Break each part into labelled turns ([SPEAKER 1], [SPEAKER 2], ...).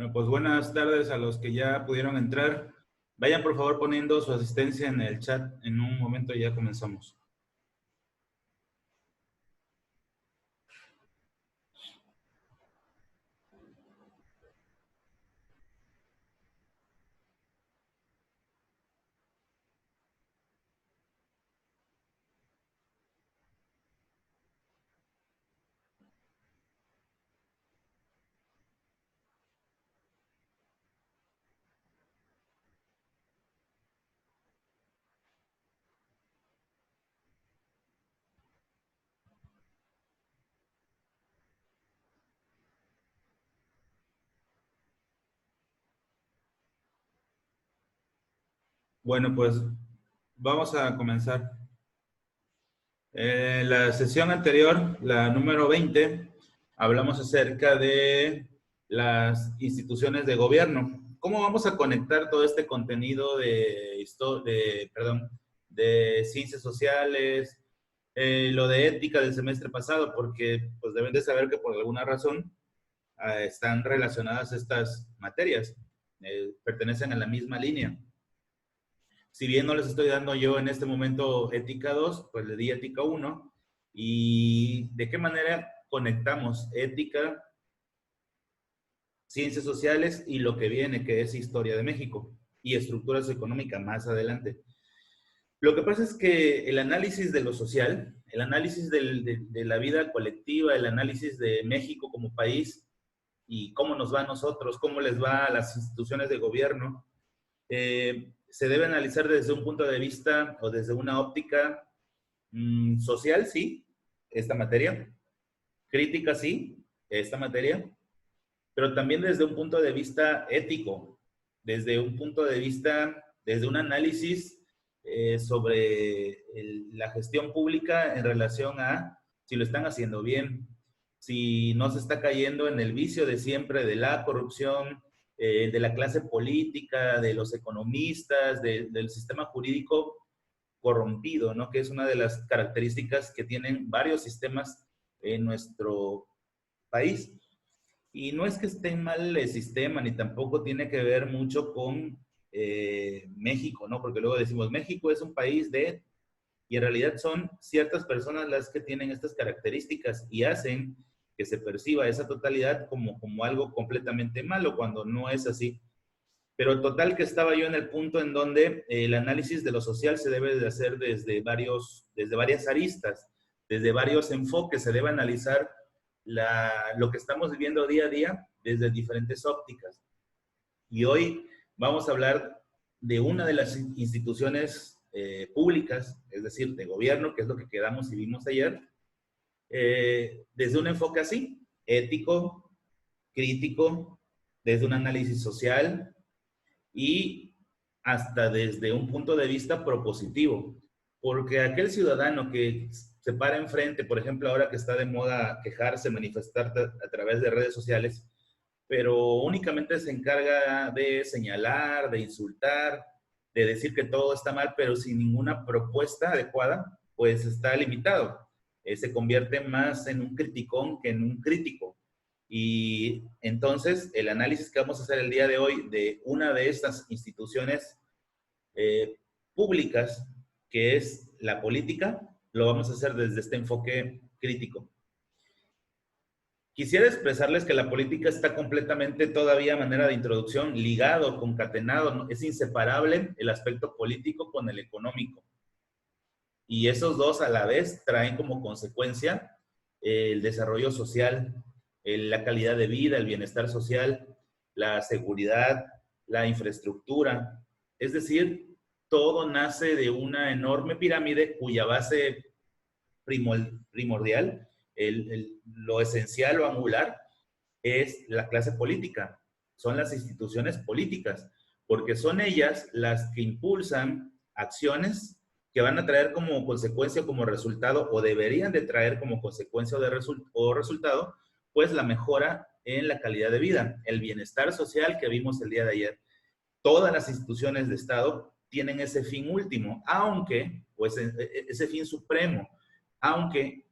[SPEAKER 1] Bueno, pues buenas tardes a los que ya pudieron entrar. Vayan por favor poniendo su asistencia en el chat. En un momento ya comenzamos. Bueno, pues vamos a comenzar. La sesión anterior, la número 20, hablamos acerca de las instituciones de gobierno. ¿Cómo vamos a conectar todo este contenido de ciencias sociales, lo de ética del semestre pasado? Porque pues deben de saber que por alguna razón están relacionadas estas materias, pertenecen a la misma línea. Si bien no les estoy dando yo en este momento ética 2, pues le di ética 1. ¿Y de qué manera conectamos ética, ciencias sociales y lo que viene, que es historia de México y estructuras económicas más adelante? Lo que pasa es que el análisis de lo social, el análisis de la vida colectiva, el análisis de México como país y cómo nos va a nosotros, cómo les va a las instituciones de gobierno, se debe analizar desde un punto de vista o desde una óptica social, sí, esta materia, crítica, sí, esta materia, pero también desde un punto de vista ético, desde un punto de vista, desde un análisis sobre la gestión pública en relación a si lo están haciendo bien, si no se está cayendo en el vicio de siempre de la corrupción, de la clase política, de los economistas, del sistema jurídico corrompido, ¿no? Que es una de las características que tienen varios sistemas en nuestro país. Y no es que esté mal el sistema, ni tampoco tiene que ver mucho con México, ¿no? Porque luego decimos, México es un país de... Y en realidad son ciertas personas las que tienen estas características y hacen que se perciba esa totalidad como algo completamente malo, cuando no es así. Pero total que estaba yo en el punto en donde el análisis de lo social se debe de hacer desde varias aristas, desde varios enfoques, se debe analizar lo que estamos viviendo día a día desde diferentes ópticas. Y hoy vamos a hablar de una de las instituciones públicas, es decir, de gobierno, que es lo que quedamos y vimos ayer, desde un enfoque así, ético, crítico, desde un análisis social y hasta desde un punto de vista propositivo. Porque aquel ciudadano que se para enfrente, por ejemplo, ahora que está de moda quejarse, manifestar a través de redes sociales, pero únicamente se encarga de señalar, de insultar, de decir que todo está mal, pero sin ninguna propuesta adecuada, pues está limitado. Se convierte más en un criticón que en un crítico. Y entonces el análisis que vamos a hacer el día de hoy de una de estas instituciones públicas, que es la política, lo vamos a hacer desde este enfoque crítico. Quisiera expresarles que la política está completamente todavía a manera de introducción, ligado, concatenado, ¿no? Es inseparable el aspecto político con el económico. Y esos dos a la vez traen como consecuencia el desarrollo social, la calidad de vida, el bienestar social, la seguridad, la infraestructura. Es decir, todo nace de una enorme pirámide cuya base primordial, lo esencial o angular, es la clase política, son las instituciones políticas, porque son ellas las que impulsan acciones que van a traer como consecuencia, como resultado, o deberían de traer como consecuencia o resultado, pues la mejora en la calidad de vida, el bienestar social que vimos el día de ayer. Todas las instituciones de Estado tienen ese fin último, aunque, pues ese fin supremo, aunque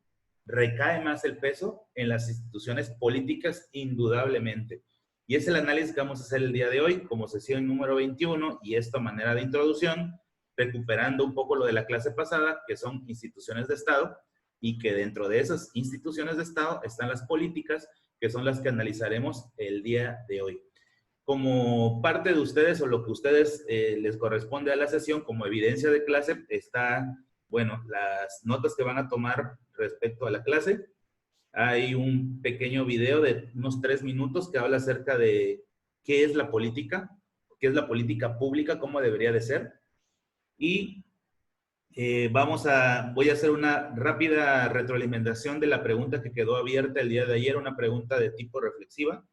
[SPEAKER 1] recae más el peso en las instituciones políticas, indudablemente. Y es el análisis que vamos a hacer el día de hoy como sesión número 21 y esto a manera de introducción, recuperando un poco lo de la clase pasada, que son instituciones de Estado, y que dentro de esas instituciones de Estado están las políticas, que son las que analizaremos el día de hoy. Como parte de ustedes o lo que ustedes les corresponde a la sesión, como evidencia de clase, está, bueno, las notas que van a tomar respecto a la clase. Hay un pequeño video de unos 3 minutos que habla acerca de qué es la política pública, cómo debería de ser. Y voy a hacer una rápida retroalimentación de la pregunta que quedó abierta el día de ayer, una pregunta de tipo reflexiva,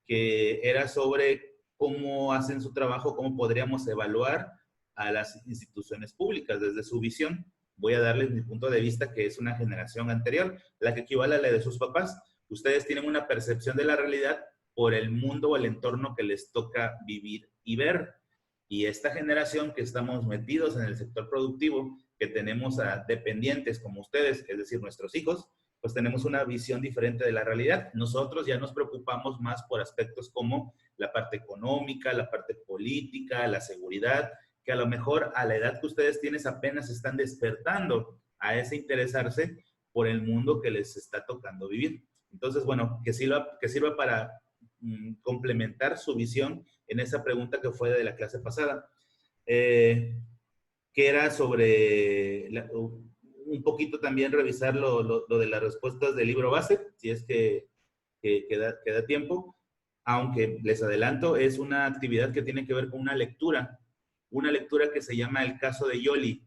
[SPEAKER 1] que era sobre cómo hacen su trabajo, cómo podríamos evaluar a las instituciones públicas desde su visión. Voy a darles mi punto de vista, que es una generación anterior, la que equivale a la de sus papás. Ustedes tienen una percepción de la realidad por el mundo o el entorno que les toca vivir y ver. Y esta generación que estamos metidos en el sector productivo, que tenemos a dependientes como ustedes, es decir, nuestros hijos, pues tenemos una visión diferente de la realidad. Nosotros ya nos preocupamos más por aspectos como la parte económica, la parte política, la seguridad, que a lo mejor a la edad que ustedes tienen apenas están despertando a ese interesarse por el mundo que les está tocando vivir. Entonces, bueno, que sirva para complementar su visión en esa pregunta que fue de la clase pasada, que era sobre un poquito también revisar lo de las respuestas del libro base, si es que da tiempo, aunque les adelanto, es una actividad que tiene que ver con una lectura que se llama El caso de Yoli.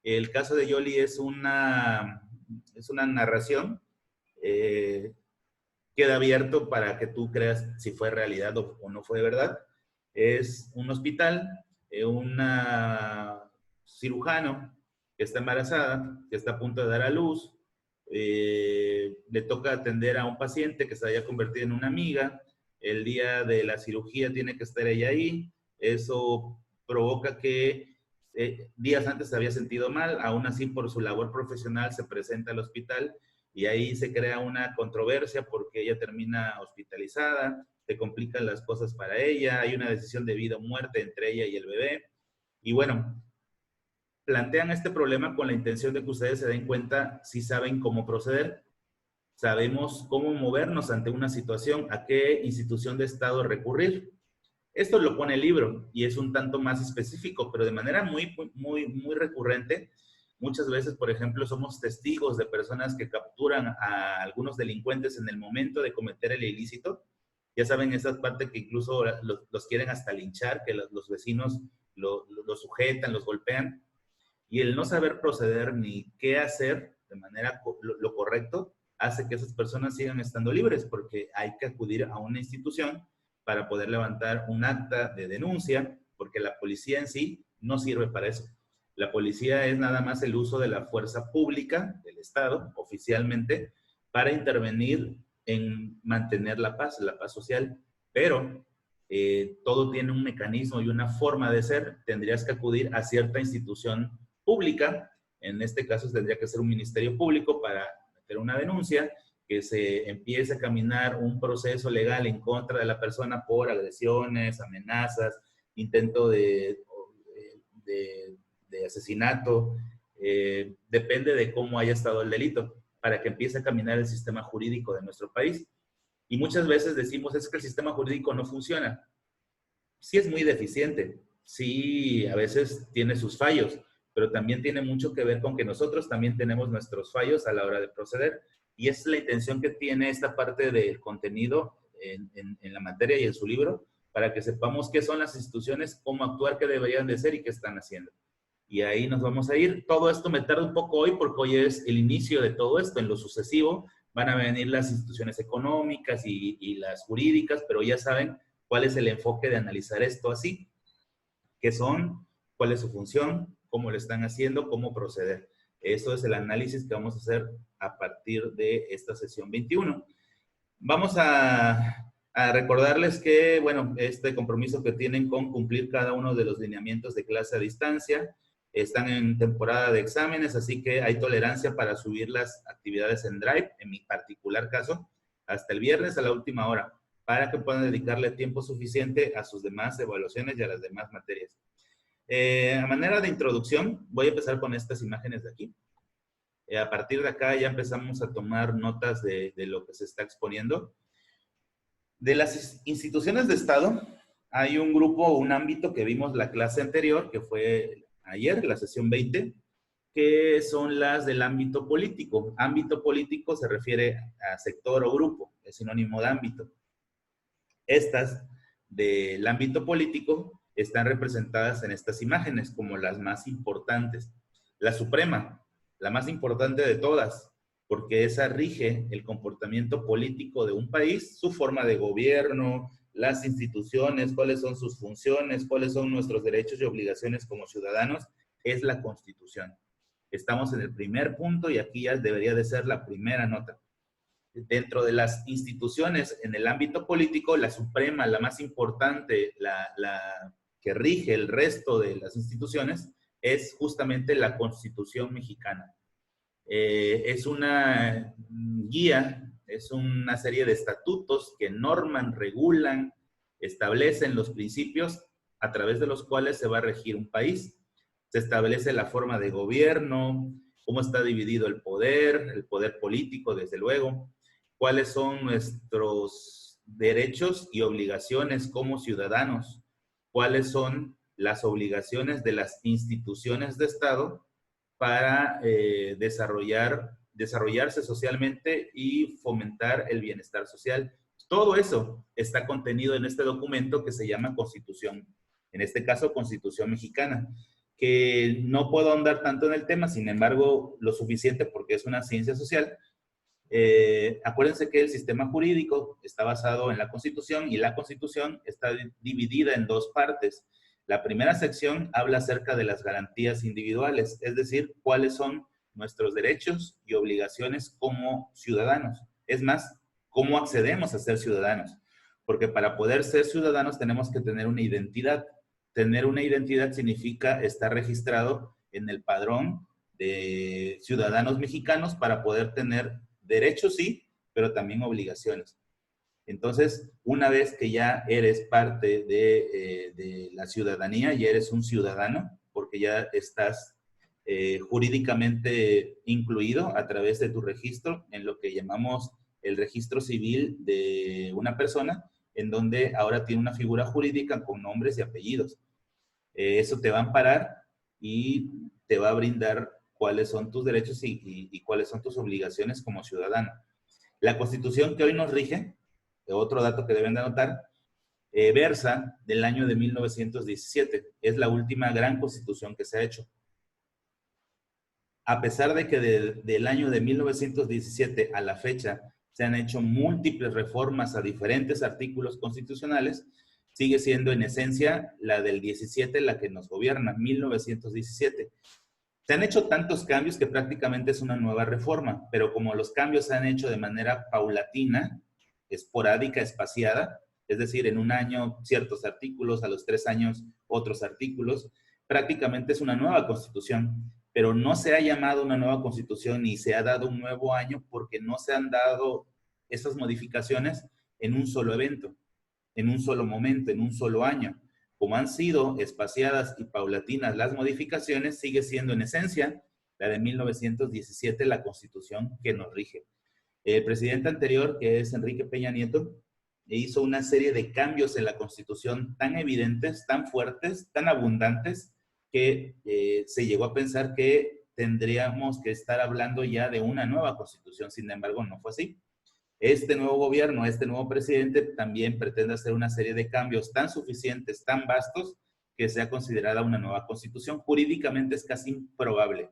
[SPEAKER 1] El caso de Yoli es una narración, queda abierto para que tú creas si fue realidad o no fue verdad. Es un hospital, una cirujano que está embarazada, que está a punto de dar a luz, le toca atender a un paciente que se haya convertido en una amiga, el día de la cirugía tiene que estar ella ahí, eso provoca que días antes se había sentido mal, aún así por su labor profesional se presenta al hospital y ahí se crea una controversia porque ella termina hospitalizada, se complican las cosas para ella, hay una decisión de vida o muerte entre ella y el bebé. Y bueno, plantean este problema con la intención de que ustedes se den cuenta si saben cómo proceder, sabemos cómo movernos ante una situación, a qué institución de Estado recurrir. Esto lo pone el libro y es un tanto más específico, pero de manera muy recurrente. Muchas veces, por ejemplo, somos testigos de personas que capturan a algunos delincuentes en el momento de cometer el ilícito. Ya saben, esa parte que incluso los quieren hasta linchar, que los vecinos los sujetan, los golpean. Y el no saber proceder ni qué hacer de manera lo correcto hace que esas personas sigan estando libres, porque hay que acudir a una institución para poder levantar un acta de denuncia, porque la policía en sí no sirve para eso. La policía es nada más el uso de la fuerza pública del Estado, oficialmente, para intervenir en mantener la paz social. Pero todo tiene un mecanismo y una forma de ser. Tendrías que acudir a cierta institución pública, en este caso tendría que ser un ministerio público para meter una denuncia, que se empiece a caminar un proceso legal en contra de la persona por agresiones, amenazas, intento de asesinato, depende de cómo haya estado el delito, para que empiece a caminar el sistema jurídico de nuestro país. Y muchas veces decimos, es que el sistema jurídico no funciona. Sí es muy deficiente, sí a veces tiene sus fallos, pero también tiene mucho que ver con que nosotros también tenemos nuestros fallos a la hora de proceder. Y es la intención que tiene esta parte del contenido en la materia y en su libro, para que sepamos qué son las instituciones, cómo actuar, qué deberían de ser y qué están haciendo. Y ahí nos vamos a ir. Todo esto me tarda un poco hoy porque hoy es el inicio de todo esto. En lo sucesivo van a venir las instituciones económicas y las jurídicas, pero ya saben cuál es el enfoque de analizar esto así, qué son, cuál es su función, cómo lo están haciendo, cómo proceder. Eso es el análisis que vamos a hacer a partir de esta sesión 21. Vamos a recordarles que, bueno, este compromiso que tienen con cumplir cada uno de los lineamientos de clase a distancia, están en temporada de exámenes, así que hay tolerancia para subir las actividades en Drive, en mi particular caso, hasta el viernes a la última hora, para que puedan dedicarle tiempo suficiente a sus demás evaluaciones y a las demás materias. A manera de introducción, voy a empezar con estas imágenes de aquí. A partir de acá ya empezamos a tomar notas de lo que se está exponiendo. De las instituciones de Estado, hay un grupo, un ámbito que vimos la clase anterior, que fue ayer, la sesión 20, que son las del ámbito político. Ámbito político se refiere a sector o grupo, es sinónimo de ámbito. Estas del ámbito político están representadas en estas imágenes como las más importantes. La Suprema, la más importante de todas, porque esa rige el comportamiento político de un país, su forma de gobierno, las instituciones, cuáles son sus funciones, cuáles son nuestros derechos y obligaciones como ciudadanos, es la Constitución. Estamos en el primer punto y aquí ya debería de ser la primera nota. Dentro de las instituciones en el ámbito político, la Suprema, la más importante, la que rige el resto de las instituciones, es justamente la Constitución mexicana. Es una guía, es una serie de estatutos que norman, regulan, establecen los principios a través de los cuales se va a regir un país. Se establece la forma de gobierno, cómo está dividido el poder político, desde luego, cuáles son nuestros derechos y obligaciones como ciudadanos, cuáles son las obligaciones de las instituciones de Estado para desarrollarse socialmente y fomentar el bienestar social. Todo eso está contenido en este documento que se llama Constitución, en este caso Constitución Mexicana, que no puedo ahondar tanto en el tema, sin embargo, lo suficiente porque es una ciencia social. Acuérdense que el sistema jurídico está basado en la Constitución y la Constitución está dividida en dos partes. La primera sección habla acerca de las garantías individuales, es decir, cuáles son nuestros derechos y obligaciones como ciudadanos. Es más, cómo accedemos a ser ciudadanos. Porque para poder ser ciudadanos tenemos que tener una identidad. Tener una identidad significa estar registrado en el padrón de ciudadanos mexicanos para poder tener derechos, sí, pero también obligaciones. Entonces, una vez que ya eres parte de la ciudadanía, ya eres un ciudadano, porque ya estás jurídicamente incluido a través de tu registro en lo que llamamos el registro civil de una persona, en donde ahora tiene una figura jurídica con nombres y apellidos. Eso te va a amparar y te va a brindar cuáles son tus derechos y cuáles son tus obligaciones como ciudadano. La Constitución que hoy nos rige, otro dato que deben de anotar, versa del año de 1917. Es la última gran Constitución que se ha hecho. A pesar de que del año de 1917 a la fecha se han hecho múltiples reformas a diferentes artículos constitucionales, sigue siendo en esencia la del 17 la que nos gobierna, 1917. Se han hecho tantos cambios que prácticamente es una nueva reforma, pero como los cambios se han hecho de manera paulatina, esporádica, espaciada, es decir, en un año ciertos artículos, a los 3 años otros artículos, prácticamente es una nueva constitución, pero no se ha llamado una nueva constitución ni se ha dado un nuevo año porque no se han dado esas modificaciones en un solo evento, en un solo momento, en un solo año. Como han sido espaciadas y paulatinas las modificaciones, sigue siendo en esencia la de 1917 la constitución que nos rige. El presidente anterior, que es Enrique Peña Nieto, hizo una serie de cambios en la Constitución tan evidentes, tan fuertes, tan abundantes, que se llegó a pensar que tendríamos que estar hablando ya de una nueva Constitución. Sin embargo, no fue así. Este nuevo gobierno, este nuevo presidente también pretende hacer una serie de cambios tan suficientes, tan vastos, que sea considerada una nueva Constitución. Jurídicamente es casi improbable,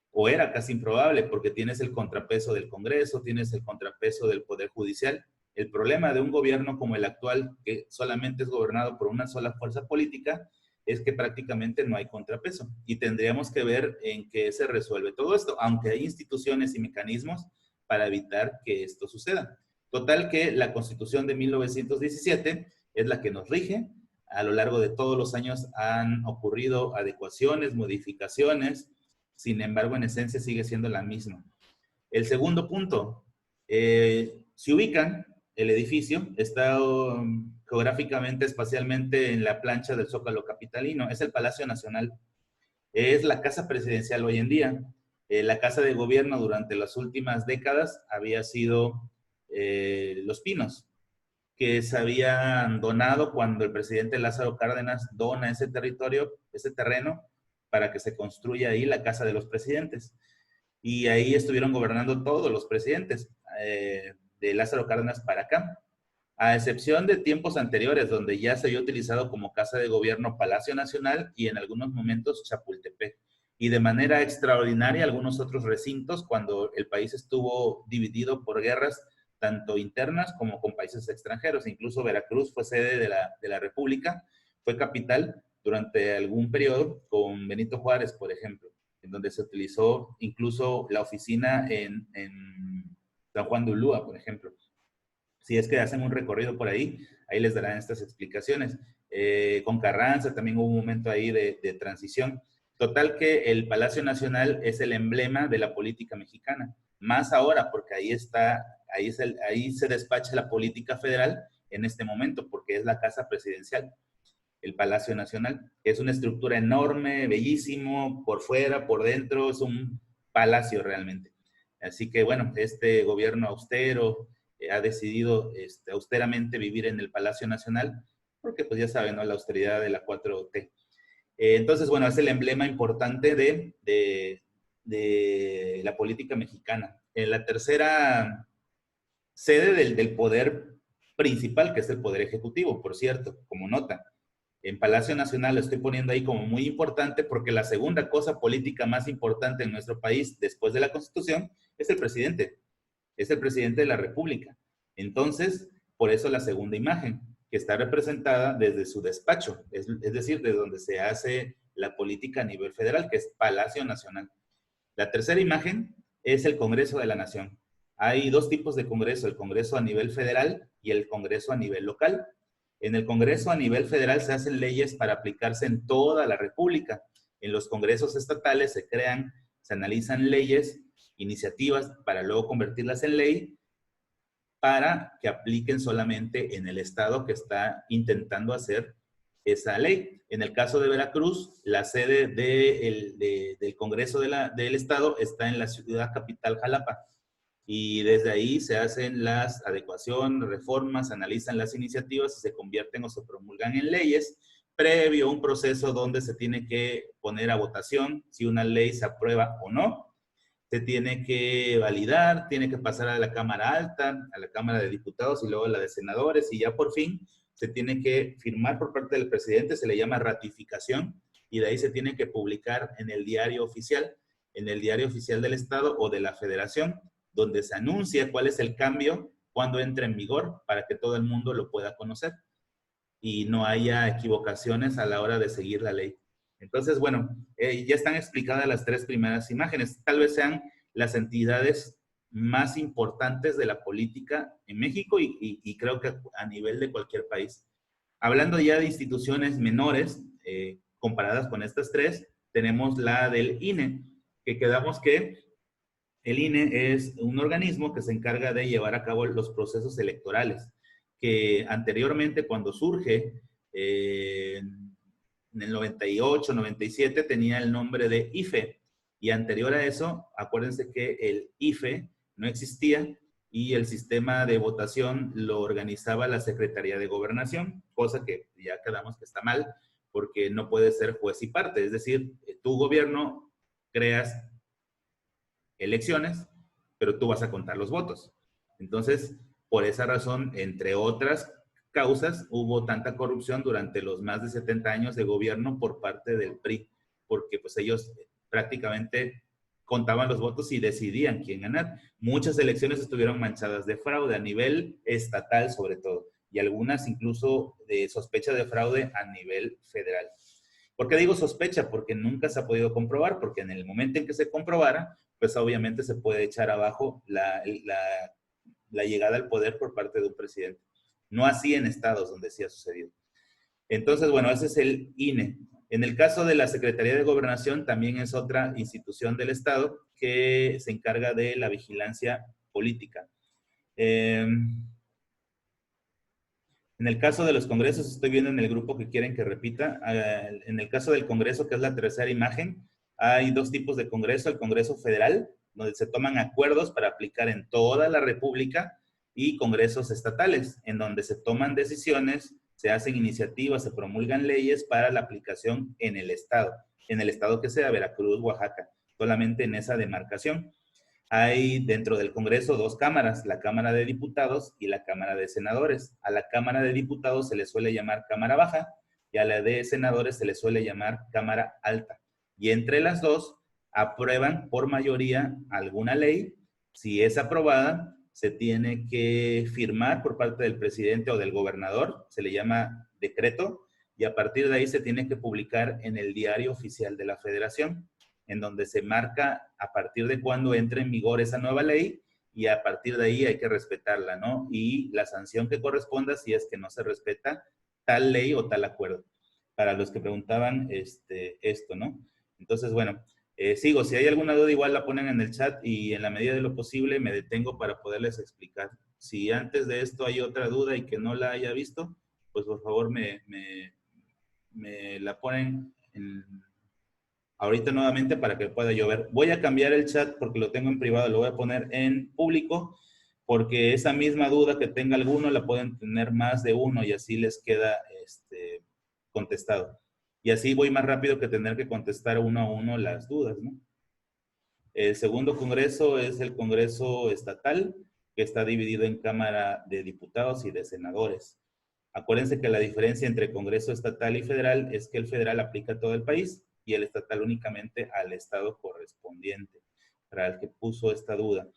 [SPEAKER 1] o era casi improbable, porque tienes el contrapeso del Congreso, tienes el contrapeso del Poder Judicial. El problema de un gobierno como el actual, que solamente es gobernado por una sola fuerza política, es que prácticamente no hay contrapeso. Y tendríamos que ver en qué se resuelve todo esto, aunque hay instituciones y mecanismos para evitar que esto suceda. Total que la Constitución de 1917 es la que nos rige. A lo largo de todos los años han ocurrido adecuaciones, modificaciones, sin embargo, en esencia sigue siendo la misma. El segundo punto, si ubican, el edificio está geográficamente, espacialmente en la plancha del Zócalo capitalino. Es el Palacio Nacional. Es la casa presidencial hoy en día. La casa de gobierno durante las últimas décadas había sido Los Pinos, que se habían donado cuando el presidente Lázaro Cárdenas dona ese territorio, ese terreno, para que se construya ahí la Casa de los Presidentes. Y ahí estuvieron gobernando todos los presidentes, de Lázaro Cárdenas para acá, a excepción de tiempos anteriores, donde ya se había utilizado como casa de gobierno Palacio Nacional y en algunos momentos Chapultepec. Y de manera extraordinaria algunos otros recintos cuando el país estuvo dividido por guerras tanto internas como con países extranjeros. Incluso Veracruz fue sede de la República, fue capital durante algún periodo con Benito Juárez, por ejemplo, en donde se utilizó incluso la oficina en San Juan de Ulúa, por ejemplo. Si es que hacen un recorrido por ahí, ahí les darán estas explicaciones. Con Carranza también hubo un momento ahí de transición. Total que el Palacio Nacional es el emblema de la política mexicana. Más ahora, porque ahí está, ahí se despacha la política federal en este momento, porque es la casa presidencial, el Palacio Nacional. Es una estructura enorme, bellísimo, por fuera, por dentro, es un palacio realmente. Así que bueno, este gobierno austero ha decidido austeramente vivir en el Palacio Nacional, porque pues ya saben, ¿no? La austeridad de la 4T. Entonces, bueno, es el emblema importante de la política mexicana. En la tercera sede del poder principal, que es el poder ejecutivo, por cierto, como nota. En Palacio Nacional lo estoy poniendo ahí como muy importante porque la segunda cosa política más importante en nuestro país después de la Constitución es el presidente. Es el presidente de la República. Entonces, por eso la segunda imagen, que está representada desde su despacho, es decir, desde donde se hace la política a nivel federal, que es Palacio Nacional. La tercera imagen es el Congreso de la Nación. Hay dos tipos de Congreso, el Congreso a nivel federal y el Congreso a nivel local. En el Congreso a nivel federal se hacen leyes para aplicarse en toda la República. En los congresos estatales se crean, se analizan leyes, iniciativas para luego convertirlas en ley para que apliquen solamente en el estado que está intentando hacer esa ley. En el caso de Veracruz, la sede del Congreso del Estado está en la ciudad capital, Jalapa. Y desde ahí se hacen las adecuaciones, reformas, analizan las iniciativas y se convierten o se promulgan en leyes, previo a un proceso donde se tiene que poner a votación si una ley se aprueba o no. Se tiene que validar, tiene que pasar a la Cámara Alta, a la Cámara de Diputados y luego a la de Senadores, y ya por fin se tiene que firmar por parte del presidente, se le llama ratificación, y de ahí se tiene que publicar en el diario oficial del Estado o de la Federación, donde se anuncia cuál es el cambio, cuando entra en vigor, para que todo el mundo lo pueda conocer y no haya equivocaciones a la hora de seguir la ley. Entonces, bueno, ya están explicadas las tres primeras imágenes. Tal vez sean las entidades más importantes de la política en México y creo que a nivel de cualquier país. Hablando ya de instituciones menores, comparadas con estas tres, tenemos la del INE, que quedamos que el INE es un organismo que se encarga de llevar a cabo los procesos electorales, que anteriormente cuando surge en el 98, 97 tenía el nombre de IFE, y anterior a eso, acuérdense que el IFE no existía y el sistema de votación lo organizaba la Secretaría de Gobernación, cosa que ya quedamos que está mal, porque no puede ser juez y parte, es decir, tu gobierno creas elecciones, pero tú vas a contar los votos. Entonces, por esa razón, entre otras causas, hubo tanta corrupción durante los más de 70 años de gobierno por parte del PRI, porque pues ellos prácticamente contaban los votos y decidían quién ganar. Muchas elecciones estuvieron manchadas de fraude a nivel estatal sobre todo, y algunas incluso de sospecha de fraude a nivel federal. ¿Por qué digo sospecha? Porque nunca se ha podido comprobar, porque en el momento en que se comprobara, pues obviamente se puede echar abajo la llegada al poder por parte de un presidente. No así en estados donde sí ha sucedido. Entonces, bueno, ese es el INE. En el caso de la Secretaría de Gobernación, también es otra institución del Estado que se encarga de la vigilancia política. En el caso de los congresos, estoy viendo en el grupo que quieren que repita. En el caso del congreso, que es la tercera imagen, hay dos tipos de congreso. El Congreso Federal, donde se toman acuerdos para aplicar en toda la República, y congresos estatales, en donde se toman decisiones, se hacen iniciativas, se promulgan leyes para la aplicación en el estado que sea, Veracruz, Oaxaca, solamente en esa demarcación. Hay dentro del Congreso dos cámaras, la Cámara de Diputados y la Cámara de Senadores. A la Cámara de Diputados se le suele llamar Cámara Baja y a la de Senadores se le suele llamar Cámara Alta. Y entre las dos aprueban por mayoría alguna ley. Si es aprobada, se tiene que firmar por parte del presidente o del gobernador, se le llama decreto, y a partir de ahí se tiene que publicar en el Diario Oficial de la Federación, en donde se marca a partir de cuándo entra en vigor esa nueva ley, y a partir de ahí hay que respetarla, ¿no? Y la sanción que corresponda si es que no se respeta tal ley o tal acuerdo. Para los que preguntaban esto, ¿no? Entonces, bueno, sigo. Si hay alguna duda, igual la ponen en el chat y en la medida de lo posible me detengo para poderles explicar. Si antes de esto hay otra duda y que no la haya visto, pues por favor me la ponen ahorita nuevamente para que pueda yo ver. Voy a cambiar el chat porque lo tengo en privado, lo voy a poner en público, porque esa misma duda que tenga alguno la pueden tener más de uno y así les queda contestado. Y así voy más rápido que tener que contestar uno a uno las dudas, ¿no? El segundo congreso es el Congreso Estatal, que está dividido en Cámara de Diputados y de Senadores. Acuérdense que la diferencia entre Congreso Estatal y Federal es que el federal aplica a todo el país y el estatal únicamente al estado correspondiente, para el que puso esta duda.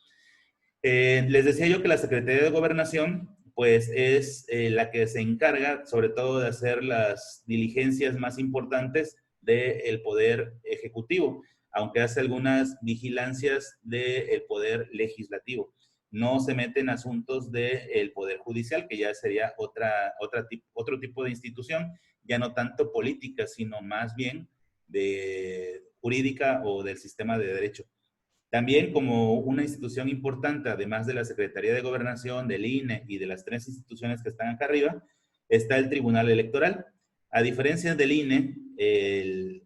[SPEAKER 1] Les decía yo que la Secretaría de Gobernación, pues es la que se encarga sobre todo de hacer las diligencias más importantes del Poder Ejecutivo, aunque hace algunas vigilancias del Poder Legislativo. No se mete en asuntos del Poder Judicial, que ya sería otro tipo de institución, ya no tanto política, sino más bien de jurídica o del sistema de derecho. También como una institución importante, además de la Secretaría de Gobernación, del INE y de las tres instituciones que están acá arriba, está el Tribunal Electoral. A diferencia del INE, el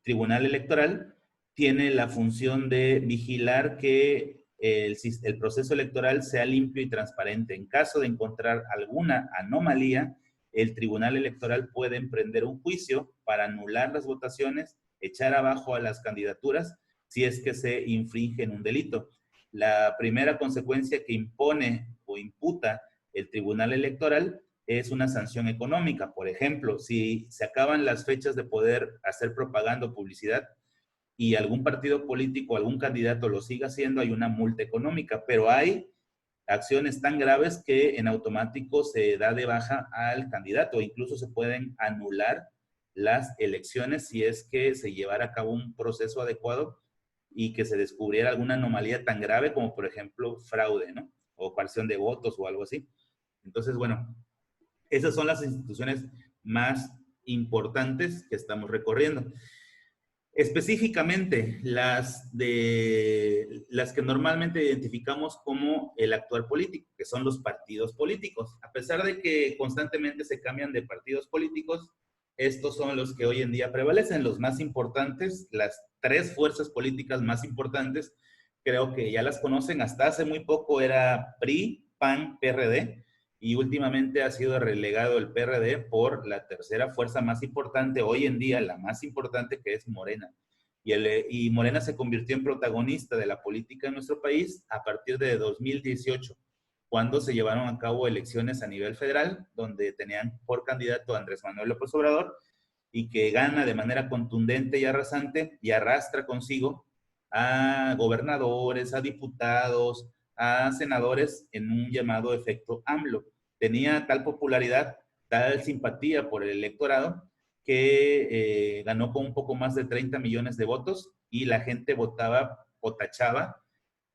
[SPEAKER 1] Tribunal Electoral tiene la función de vigilar que el proceso electoral sea limpio y transparente. En caso de encontrar alguna anomalía, el Tribunal Electoral puede emprender un juicio para anular las votaciones, echar abajo a las candidaturas si es que se infringe en un delito. La primera consecuencia que impone o imputa el Tribunal Electoral es una sanción económica. Por ejemplo, si se acaban las fechas de poder hacer propaganda o publicidad y algún partido político, algún candidato lo siga haciendo, hay una multa económica, pero hay acciones tan graves que en automático se da de baja al candidato, incluso se pueden anular las elecciones si es que se llevara a cabo un proceso adecuado y que se descubriera alguna anomalía tan grave como, por ejemplo, fraude, ¿no? O coacción de votos o algo así. Entonces, bueno, esas son las instituciones más importantes que estamos recorriendo. Específicamente, las que normalmente identificamos como el actuar político, que son los partidos políticos. A pesar de que constantemente se cambian de partidos políticos, estos son los que hoy en día prevalecen, los más importantes, las tres fuerzas políticas más importantes, creo que ya las conocen. Hasta hace muy poco era PRI, PAN, PRD, y últimamente ha sido relegado el PRD por la tercera fuerza más importante, hoy en día la más importante, que es Morena. Y Morena se convirtió en protagonista de la política en nuestro país a partir de 2018, cuando se llevaron a cabo elecciones a nivel federal, donde tenían por candidato a Andrés Manuel López Obrador, y que gana de manera contundente y arrasante y arrastra consigo a gobernadores, a diputados, a senadores en un llamado efecto AMLO. Tenía tal popularidad, tal simpatía por el electorado, que ganó con un poco más de 30 millones de votos y la gente votaba o tachaba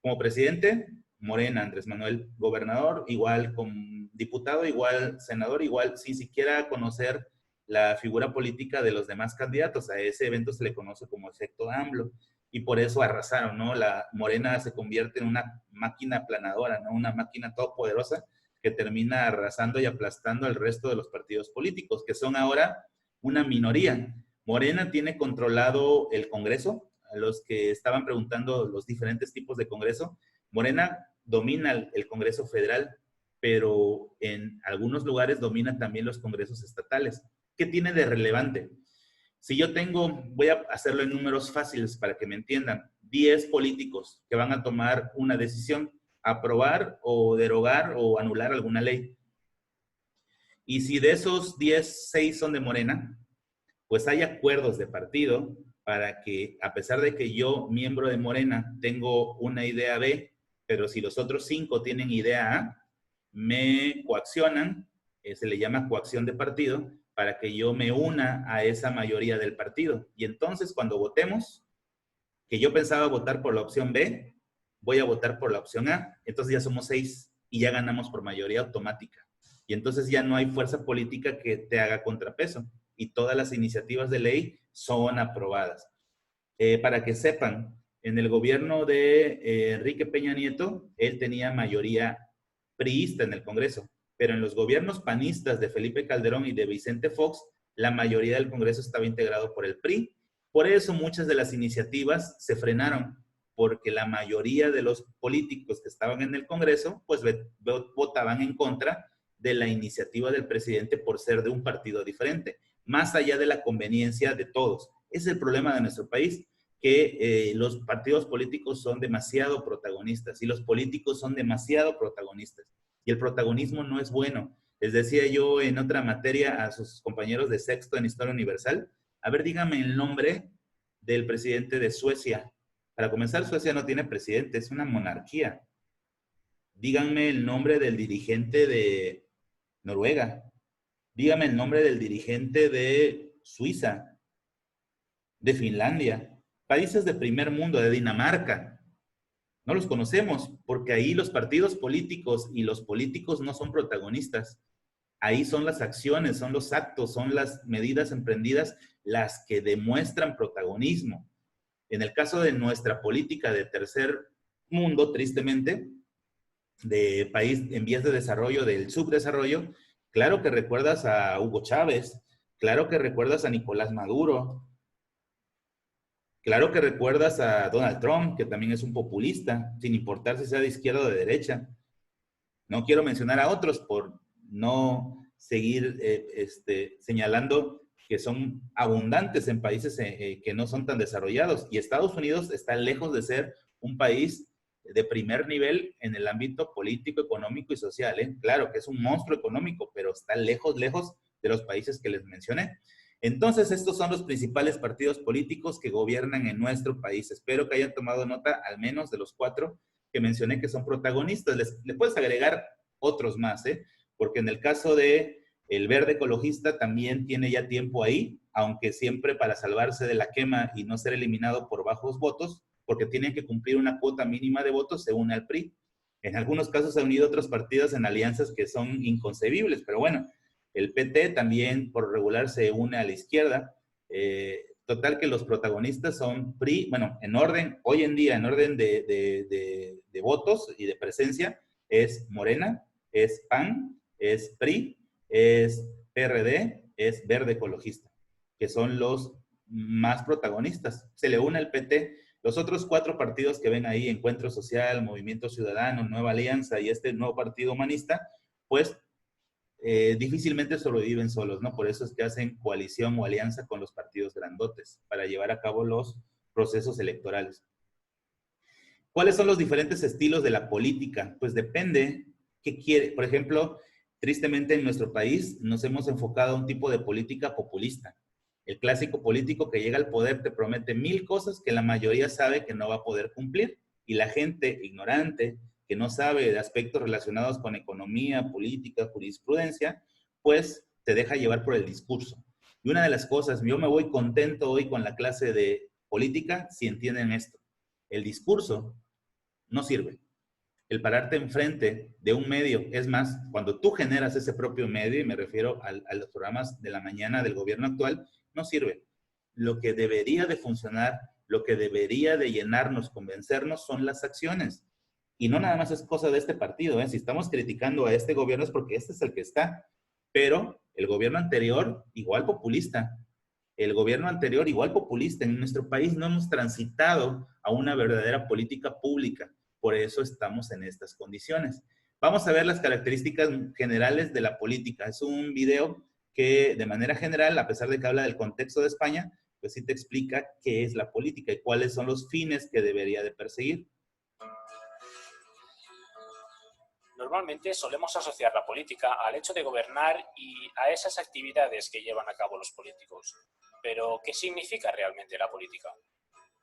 [SPEAKER 1] como presidente Morena, Andrés Manuel, gobernador, igual con diputado, igual senador, igual sin siquiera conocer la figura política de los demás candidatos. A ese evento se le conoce como efecto AMLO y por eso arrasaron, ¿no? La Morena se convierte en una máquina aplanadora, ¿no? Una máquina todopoderosa que termina arrasando y aplastando al resto de los partidos políticos, que son ahora una minoría. Morena tiene controlado el Congreso, a los que estaban preguntando los diferentes tipos de Congreso. Morena domina el Congreso federal, pero en algunos lugares domina también los congresos estatales. ¿Qué tiene de relevante? Si yo tengo, voy a hacerlo en números fáciles para que me entiendan, 10 políticos que van a tomar una decisión, aprobar o derogar o anular alguna ley. Y si de esos 10, 6 son de Morena, pues hay acuerdos de partido para que, a pesar de que yo, miembro de Morena, tengo una idea B, pero si los otros 5 tienen idea A, me coaccionan, se le llama coacción de partido, para que yo me una a esa mayoría del partido. Y entonces, cuando votemos, que yo pensaba votar por la opción B, voy a votar por la opción A. Entonces ya somos 6 y ya ganamos por mayoría automática. Y entonces ya no hay fuerza política que te haga contrapeso. Y todas las iniciativas de ley son aprobadas. Para que sepan, en el gobierno de Enrique Peña Nieto, él tenía mayoría priista en el Congreso, pero en los gobiernos panistas de Felipe Calderón y de Vicente Fox, la mayoría del Congreso estaba integrado por el PRI. Por eso muchas de las iniciativas se frenaron, porque la mayoría de los políticos que estaban en el Congreso, pues votaban en contra de la iniciativa del presidente por ser de un partido diferente, más allá de la conveniencia de todos. Ese es el problema de nuestro país, que los partidos políticos son demasiado protagonistas y los políticos son demasiado protagonistas. Y el protagonismo no es bueno. Les decía yo en otra materia a sus compañeros de sexto en Historia Universal, a ver, dígame el nombre del presidente de Suecia. Para comenzar, Suecia no tiene presidente, es una monarquía. Díganme el nombre del dirigente de Noruega. Dígame el nombre del dirigente de Suiza, de Finlandia, países de primer mundo, de Dinamarca. No los conocemos porque ahí los partidos políticos y los políticos no son protagonistas. Ahí son las acciones, son los actos, son las medidas emprendidas las que demuestran protagonismo. En el caso de nuestra política de tercer mundo, tristemente, de país en vías de desarrollo, del subdesarrollo, claro que recuerdas a Hugo Chávez, claro que recuerdas a Nicolás Maduro, claro que recuerdas a Donald Trump, que también es un populista, sin importar si sea de izquierda o de derecha. No quiero mencionar a otros por no seguir señalando que son abundantes en países que no son tan desarrollados. Y Estados Unidos está lejos de ser un país de primer nivel en el ámbito político, económico y social. Claro que es un monstruo económico, pero está lejos, lejos de los países que les mencioné. Entonces, estos son los principales partidos políticos que gobiernan en nuestro país. Espero que hayan tomado nota al menos de los 4 que mencioné que son protagonistas. Le puedes agregar otros más, porque en el caso de el Verde Ecologista también tiene ya tiempo ahí, aunque siempre para salvarse de la quema y no ser eliminado por bajos votos, porque tienen que cumplir una cuota mínima de votos, se une al PRI. En algunos casos se han unido otros partidos en alianzas que son inconcebibles, pero bueno, el PT también por regular se une a la izquierda. Total que los protagonistas son PRI, bueno, en orden, hoy en día, en orden de votos y de presencia, es Morena, es PAN, es PRI, es PRD, es Verde Ecologista, que son los más protagonistas. Se le une el PT. Los otros 4 partidos que ven ahí, Encuentro Social, Movimiento Ciudadano, Nueva Alianza y este nuevo partido humanista, pues difícilmente sobreviven solos, ¿no? Por eso es que hacen coalición o alianza con los partidos grandotes para llevar a cabo los procesos electorales. ¿Cuáles son los diferentes estilos de la política? Pues depende qué quiere. Por ejemplo, tristemente en nuestro país nos hemos enfocado a un tipo de política populista. El clásico político que llega al poder te promete 1000 cosas que la mayoría sabe que no va a poder cumplir y la gente ignorante que no sabe de aspectos relacionados con economía, política, jurisprudencia, pues te deja llevar por el discurso. Y una de las cosas, yo me voy contento hoy con la clase de política si entienden esto. El discurso no sirve. El pararte enfrente de un medio, es más, cuando tú generas ese propio medio, y me refiero a los programas de la mañana del gobierno actual, no sirve. Lo que debería de funcionar, lo que debería de llenarnos, convencernos, son las acciones. Y no nada más es cosa de este partido, ¿eh? Si estamos criticando a este gobierno es porque este es el que está. Pero el gobierno anterior, igual populista. El gobierno anterior, igual populista. En nuestro país no hemos transitado a una verdadera política pública. Por eso estamos en estas condiciones. Vamos a ver las características generales de la política. Es un video que de manera general, a pesar de que habla del contexto de España, pues sí te explica qué es la política y cuáles son los fines que debería de perseguir.
[SPEAKER 2] Normalmente solemos asociar la política al hecho de gobernar y a esas actividades que llevan a cabo los políticos. Pero, ¿qué significa realmente la política?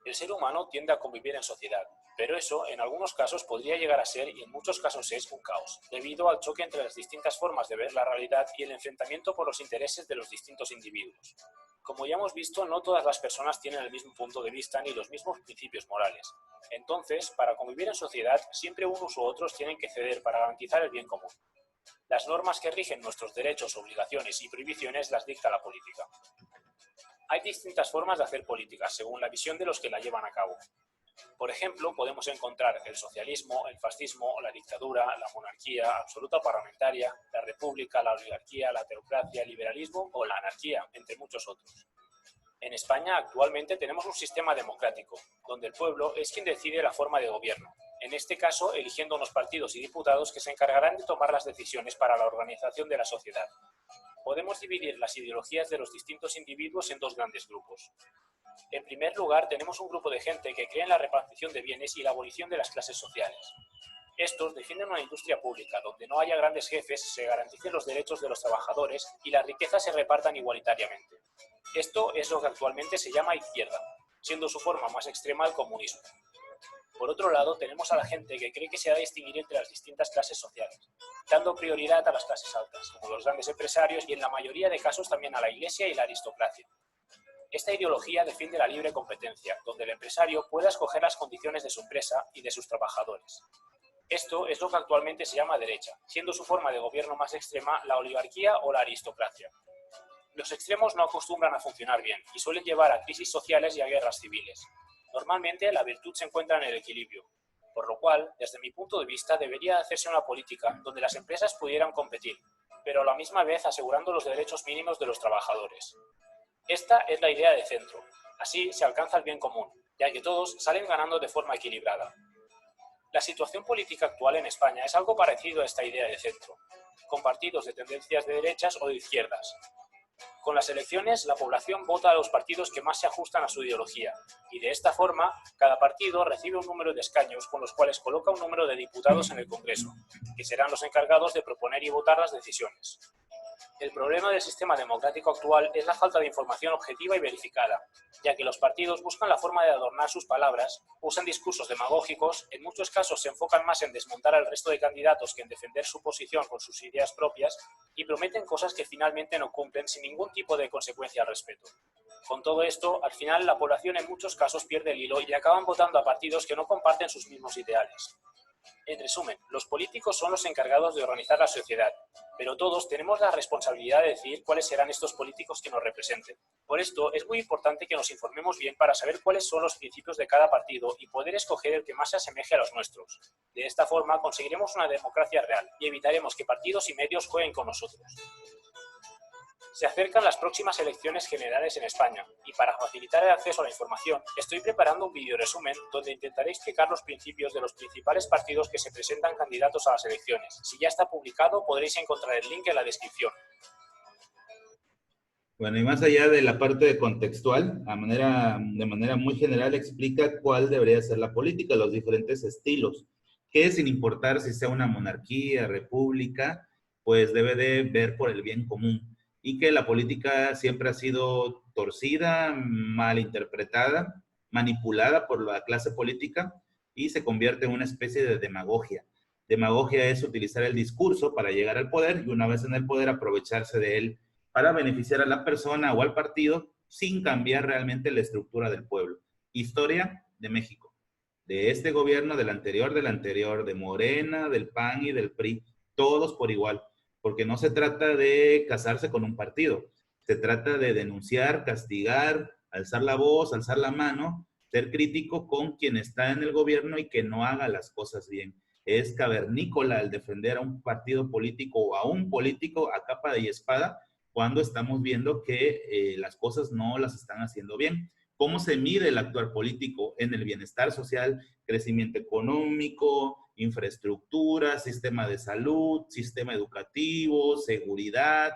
[SPEAKER 2] El ser humano tiende a convivir en sociedad, pero eso en algunos casos podría llegar a ser y en muchos casos es un caos, debido al choque entre las distintas formas de ver la realidad y el enfrentamiento por los intereses de los distintos individuos. Como ya hemos visto, no todas las personas tienen el mismo punto de vista ni los mismos principios morales. Entonces, para convivir en sociedad, siempre unos u otros tienen que ceder para garantizar el bien común. Las normas que rigen nuestros derechos, obligaciones y prohibiciones las dicta la política. Hay distintas formas de hacer política, según la visión de los que la llevan a cabo. Por ejemplo, podemos encontrar el socialismo, el fascismo, la dictadura, la monarquía absoluta parlamentaria, la república, la oligarquía, la teocracia, el liberalismo o la anarquía, entre muchos otros. En España actualmente tenemos un sistema democrático, donde el pueblo es quien decide la forma de gobierno, en este caso eligiendo unos partidos y diputados que se encargarán de tomar las decisiones para la organización de la sociedad. Podemos dividir las ideologías de los distintos individuos en dos grandes grupos. En primer lugar, tenemos un grupo de gente que cree en la repartición de bienes y la abolición de las clases sociales. Estos defienden una industria pública donde no haya grandes jefes, se garanticen los derechos de los trabajadores y las riquezas se repartan igualitariamente. Esto es lo que actualmente se llama izquierda, siendo su forma más extrema el comunismo. Por otro lado, tenemos a la gente que cree que se ha de distinguir entre las distintas clases sociales, dando prioridad a las clases altas, como los grandes empresarios y en la mayoría de casos también a la iglesia y la aristocracia. Esta ideología defiende la libre competencia, donde el empresario pueda escoger las condiciones de su empresa y de sus trabajadores. Esto es lo que actualmente se llama derecha, siendo su forma de gobierno más extrema la oligarquía o la aristocracia. Los extremos no acostumbran a funcionar bien y suelen llevar a crisis sociales y a guerras civiles. Normalmente la virtud se encuentra en el equilibrio, por lo cual, desde mi punto de vista, debería hacerse una política donde las empresas pudieran competir, pero a la misma vez asegurando los derechos mínimos de los trabajadores. Esta es la idea de centro. Así se alcanza el bien común, ya que todos salen ganando de forma equilibrada. La situación política actual en España es algo parecido a esta idea de centro, con partidos de tendencias de derechas o de izquierdas. Con las elecciones, la población vota a los partidos que más se ajustan a su ideología, y de esta forma, cada partido recibe un número de escaños con los cuales coloca un número de diputados en el Congreso, que serán los encargados de proponer y votar las decisiones. El problema del sistema democrático actual es la falta de información objetiva y verificada, ya que los partidos buscan la forma de adornar sus palabras, usan discursos demagógicos, en muchos casos se enfocan más en desmontar al resto de candidatos que en defender su posición con sus ideas propias y prometen cosas que finalmente no cumplen sin ningún tipo de consecuencia al respecto. Con todo esto, al final la población en muchos casos pierde el hilo y acaban votando a partidos que no comparten sus mismos ideales. En resumen, los políticos son los encargados de organizar la sociedad, pero todos tenemos la responsabilidad de decidir cuáles serán estos políticos que nos representen. Por esto, es muy importante que nos informemos bien para saber cuáles son los principios de cada partido y poder escoger el que más se asemeje a los nuestros. De esta forma, conseguiremos una democracia real y evitaremos que partidos y medios jueguen con nosotros. Se acercan las próximas elecciones generales en España y para facilitar el acceso a la información estoy preparando un video resumen donde intentaré explicar los principios de los principales partidos que se presentan candidatos a las elecciones. Si ya está publicado podréis encontrar el link en la descripción.
[SPEAKER 1] Bueno, y más allá de la parte contextual, de manera muy general explica cuál debería ser la política, los diferentes estilos, que sin importar si sea una monarquía, república, pues debe de ver por el bien común. Y que la política siempre ha sido torcida, mal interpretada, manipulada por la clase política y se convierte en una especie de demagogia. Demagogia es utilizar el discurso para llegar al poder y una vez en el poder aprovecharse de él para beneficiar a la persona o al partido sin cambiar realmente la estructura del pueblo. Historia de México, de este gobierno, del anterior, de Morena, del PAN y del PRI, todos por igual. Porque no se trata de casarse con un partido, se trata de denunciar, castigar, alzar la voz, alzar la mano, ser crítico con quien está en el gobierno y que no haga las cosas bien. es cavernícola al defender a un partido político o a un político a capa y espada cuando estamos viendo que las cosas no las están haciendo bien. ¿Cómo se mide el actuar político? En el bienestar social, crecimiento económico, infraestructura, sistema de salud, sistema educativo, seguridad,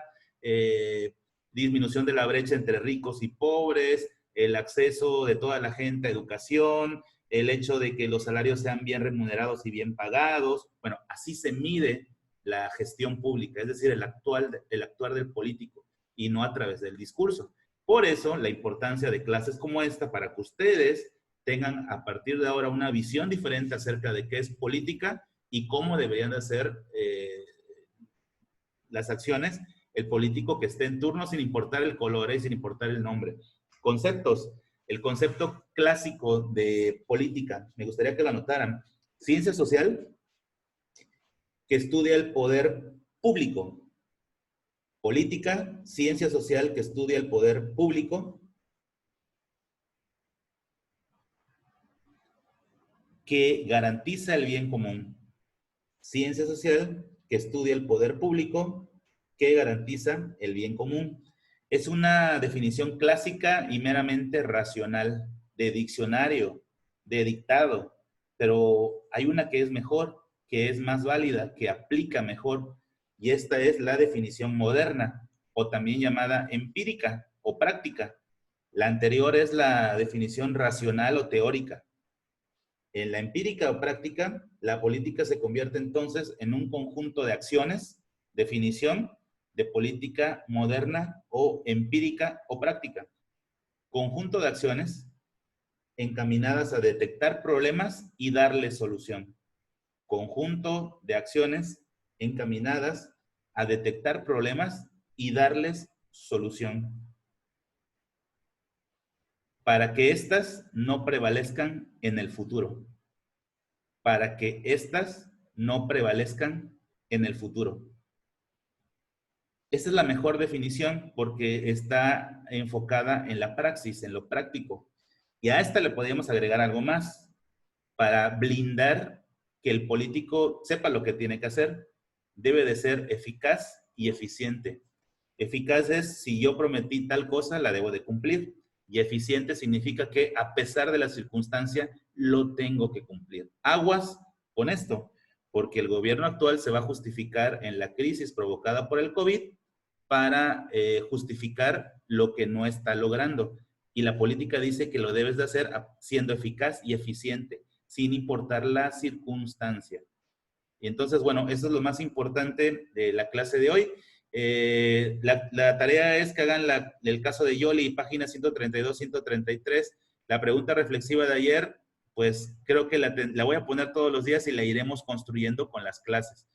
[SPEAKER 1] disminución de la brecha entre ricos y pobres, el acceso de toda la gente a educación, el hecho de que los salarios sean bien remunerados y bien pagados. Bueno, así se mide la gestión pública, es decir, el actuar del político, y no a través del discurso. Por eso, la importancia de clases como esta, para que ustedes tengan a partir de ahora una visión diferente acerca de qué es política y cómo deberían de hacer las acciones el político que esté en turno, sin importar el color y sin importar el nombre. Conceptos. El concepto clásico de política, me gustaría que lo anotaran. Ciencia social, que estudia el poder público. Política, ciencia social que estudia el poder público, que garantiza el bien común. Ciencia social que estudia el poder público, que garantiza el bien común. Es una definición clásica y meramente racional, de diccionario, de dictado, pero hay una que es mejor, que es más válida, que aplica mejor, y esta es la definición moderna, o también llamada empírica o práctica. La anterior es la definición racional o teórica. En la empírica o práctica, la política se convierte entonces en un conjunto de acciones, definición de política moderna o empírica o práctica. Conjunto de acciones encaminadas a detectar problemas y darles solución. Conjunto de acciones encaminadas a detectar problemas y darles solución, para que éstas no prevalezcan en el futuro. Para que éstas no prevalezcan en el futuro. Esta es la mejor definición porque está enfocada en la praxis, en lo práctico. Y a esta le podríamos agregar algo más para blindar que el político sepa lo que tiene que hacer. Debe de ser eficaz y eficiente. Eficaz es, si yo prometí tal cosa, la debo de cumplir. Y eficiente significa que a pesar de la circunstancia, lo tengo que cumplir. Aguas con esto, porque el gobierno actual se va a justificar en la crisis provocada por el COVID para justificar lo que no está logrando. Y la política dice que lo debes de hacer siendo eficaz y eficiente, sin importar la circunstancia. Y entonces, bueno, eso es lo más importante de la clase de hoy. La tarea es que hagan el caso de Yoli, páginas 132, 133. La pregunta reflexiva de ayer, pues creo que la voy a poner todos los días y la iremos construyendo con las clases.